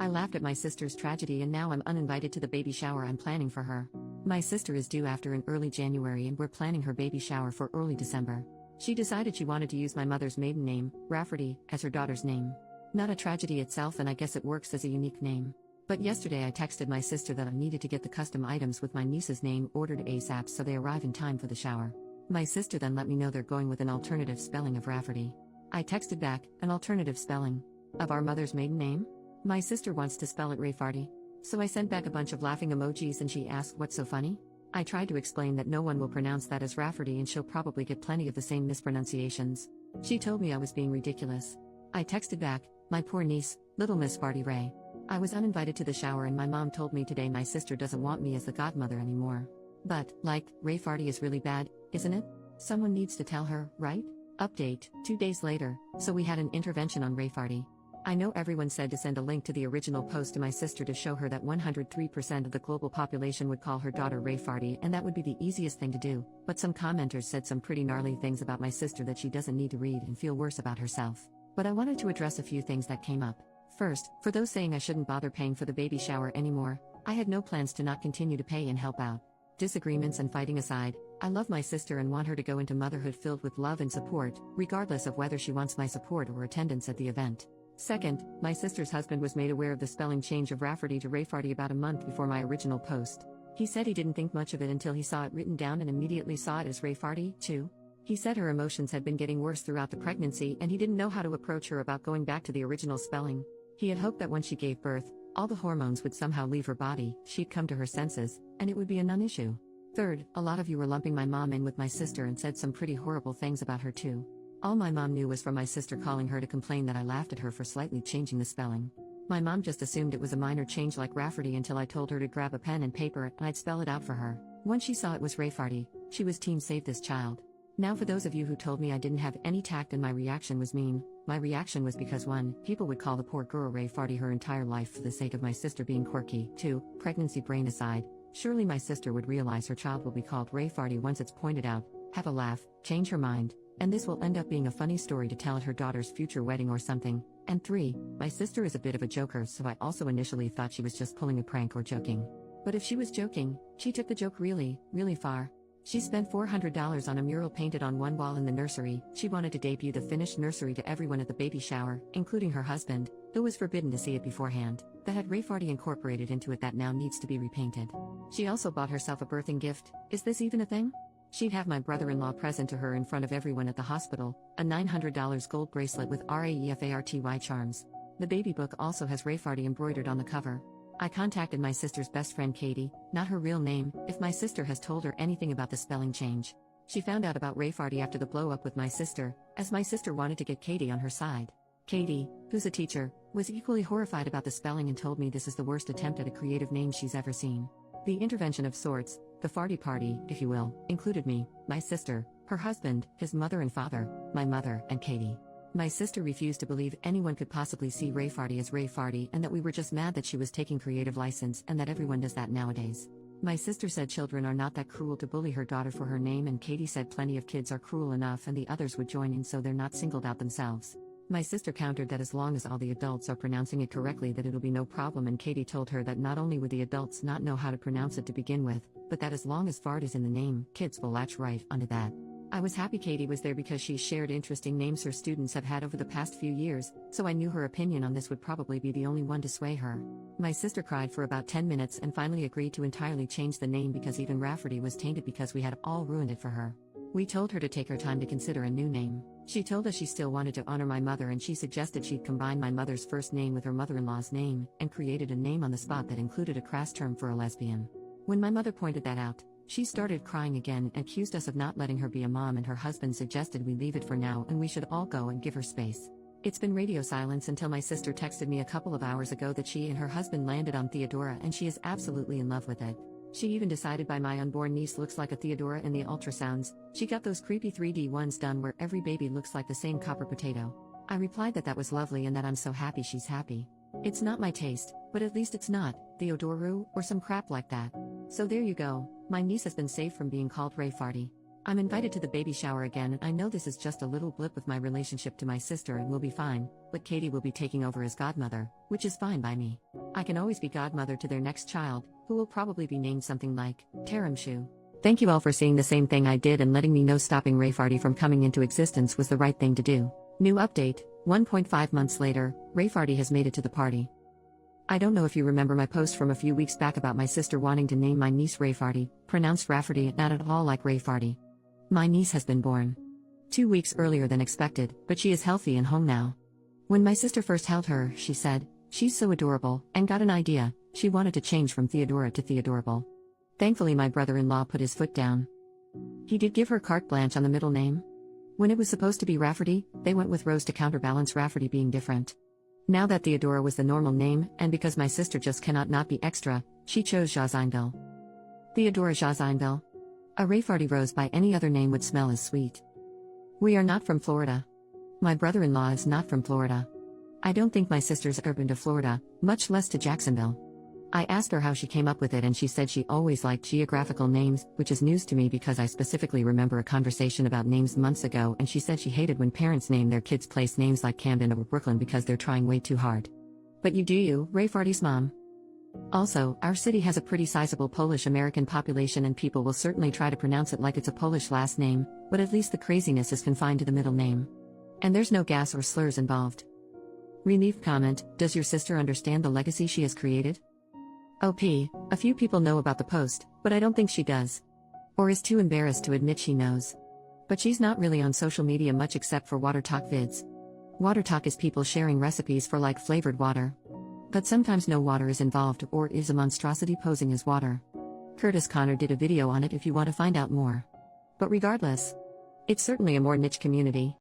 I laughed at my sister's tragedy and now I'm uninvited to the baby shower I'm planning for her. My sister is due after in early January and we're planning her baby shower for early December. She decided she wanted to use my mother's maiden name, Rafferty, as her daughter's name. Not a tragedy itself, and I guess it works as a unique name. But yesterday I texted my sister that I needed to get the custom items with my niece's name ordered ASAP so they arrive in time for the shower. My sister then let me know they're going with an alternative spelling of Rafferty. I texted back, an alternative spelling of our mother's maiden name? My sister wants to spell it Rayfarty. So I sent back a bunch of laughing emojis and she asked what's so funny? I tried to explain that no one will pronounce that as Rafferty and she'll probably get plenty of the same mispronunciations. She told me I was being ridiculous. I texted back, my poor niece, little Miss Farty Ray. I was uninvited to the shower and my mom told me today my sister doesn't want me as the godmother anymore. But, Ray Farty is really bad, isn't it? Someone needs to tell her, right? Update, 2 days later, so we had an intervention on Ray Farty. I know everyone said to send a link to the original post to my sister to show her that 103% of the global population would call her daughter Ray Farty and that would be the easiest thing to do, but some commenters said some pretty gnarly things about my sister that she doesn't need to read and feel worse about herself. But I wanted to address a few things that came up. First, for those saying I shouldn't bother paying for the baby shower anymore, I had no plans to not continue to pay and help out. Disagreements and fighting aside, I love my sister and want her to go into motherhood filled with love and support, regardless of whether she wants my support or attendance at the event. Second, my sister's husband was made aware of the spelling change of Rafferty to Rayfarty about a month before my original post. He said he didn't think much of it until he saw it written down and immediately saw it as Rayfarty, too. He said her emotions had been getting worse throughout the pregnancy and he didn't know how to approach her about going back to the original spelling. He had hoped that when she gave birth, all the hormones would somehow leave her body, she'd come to her senses, and it would be a non-issue. Third, a lot of you were lumping my mom in with my sister and said some pretty horrible things about her too. All my mom knew was from my sister calling her to complain that I laughed at her for slightly changing the spelling. My mom just assumed it was a minor change like Rafferty until I told her to grab a pen and paper and I'd spell it out for her. Once she saw it was Rayfarty, she was team save this child. Now for those of you who told me I didn't have any tact and my reaction was mean, my reaction was because 1, people would call the poor girl Rayfarty her entire life for the sake of my sister being quirky. 2, pregnancy brain aside, surely my sister would realize her child will be called Rayfarty once it's pointed out, have a laugh, change her mind, and this will end up being a funny story to tell at her daughter's future wedding or something. And 3, my sister is a bit of a joker, so I also initially thought she was just pulling a prank or joking. But if she was joking, she took the joke really, really far. She spent $400 on a mural painted on one wall in the nursery. She wanted to debut the finished nursery to everyone at the baby shower, including her husband, who was forbidden to see it beforehand, that had Rayfarty incorporated into it that now needs to be repainted. She also bought herself a birthing gift. Is this even a thing? She'd have my brother-in-law present to her in front of everyone at the hospital, a $900 gold bracelet with RAEFARTY charms. The baby book also has Rayfarty embroidered on the cover. I contacted my sister's best friend Katie, not her real name, if my sister has told her anything about the spelling change. She found out about Rayfarty after the blow-up with my sister, as my sister wanted to get Katie on her side. Katie, who's a teacher, was equally horrified about the spelling and told me this is the worst attempt at a creative name she's ever seen. The intervention of sorts, the farty party, if you will, included me, my sister, her husband, his mother and father, my mother, and Katie. My sister refused to believe anyone could possibly see Rayfarty as Rayfarty and that we were just mad that she was taking creative license and that everyone does that nowadays. My sister said children are not that cruel to bully her daughter for her name, and Katie said plenty of kids are cruel enough and the others would join in so they're not singled out themselves. My sister countered that as long as all the adults are pronouncing it correctly that it'll be no problem, and Katie told her that not only would the adults not know how to pronounce it to begin with, but that as long as fart is in the name, kids will latch right onto that. I was happy Katie was there because she shared interesting names her students have had over the past few years, so I knew her opinion on this would probably be the only one to sway her. My sister cried for about 10 minutes and finally agreed to entirely change the name because even Rafferty was tainted because we had all ruined it for her. We told her to take her time to consider a new name. She told us she still wanted to honor my mother and she suggested she'd combine my mother's first name with her mother-in-law's name, and created a name on the spot that included a crass term for a lesbian. When my mother pointed that out, she started crying again and accused us of not letting her be a mom, and her husband suggested we leave it for now and we should all go and give her space. It's been radio silence until my sister texted me a couple of hours ago that she and her husband landed on Theodora and she is absolutely in love with it. She even decided by my unborn niece looks like a Theodora in the ultrasounds. She got those creepy 3D ones done where every baby looks like the same copper potato. I replied that was lovely and that I'm so happy she's happy. It's not my taste, but at least it's not Theodoru or some crap like that. So there you go, my niece has been saved from being called Rayfarty. I'm invited to the baby shower again, and I know this is just a little blip with my relationship to my sister and will be fine, but Katie will be taking over as godmother, which is fine by me. I can always be godmother to their next child, who will probably be named something like Taramshu. Thank you all for seeing the same thing I did and letting me know stopping Rayfarty from coming into existence was the right thing to do. New update, 1.5 months later, Rayfarty has made it to the party. I don't know if you remember my post from a few weeks back about my sister wanting to name my niece Rayfarty, pronounced Rafferty, not at all like Rayfarty. My niece has been born 2 weeks earlier than expected, but she is healthy and home now. When my sister first held her, she said, "She's so adorable," and got an idea. She wanted to change from Theodora to Theodorable. Thankfully, my brother-in-law put his foot down. He did give her carte blanche on the middle name. When it was supposed to be Rafferty, they went with Rose to counterbalance Rafferty being different. Now that Theodora was the normal name, and because my sister just cannot not be extra, she chose Jazinville. Theodora Jazinville. A Rayfarty rose by any other name would smell as sweet. We are not from Florida. My brother-in-law is not from Florida. I don't think my sister's ever been to Florida, much less to Jacksonville. I asked her how she came up with it and she said she always liked geographical names, which is news to me because I specifically remember a conversation about names months ago, and she said she hated when parents name their kids place names like Camden or Brooklyn because they're trying way too hard. But you do you, Rayfarty's mom. Also, our city has a pretty sizable Polish-American population and people will certainly try to pronounce it like it's a Polish last name, but at least the craziness is confined to the middle name. And there's no gas or slurs involved. Relief comment, does your sister understand the legacy she has created? OP, a few people know about the post, but I don't think she does. Or is too embarrassed to admit she knows. But she's not really on social media much except for water talk vids. Water talk is people sharing recipes for like flavored water. But sometimes no water is involved or is a monstrosity posing as water. Curtis Connor did a video on it if you want to find out more. But regardless, it's certainly a more niche community.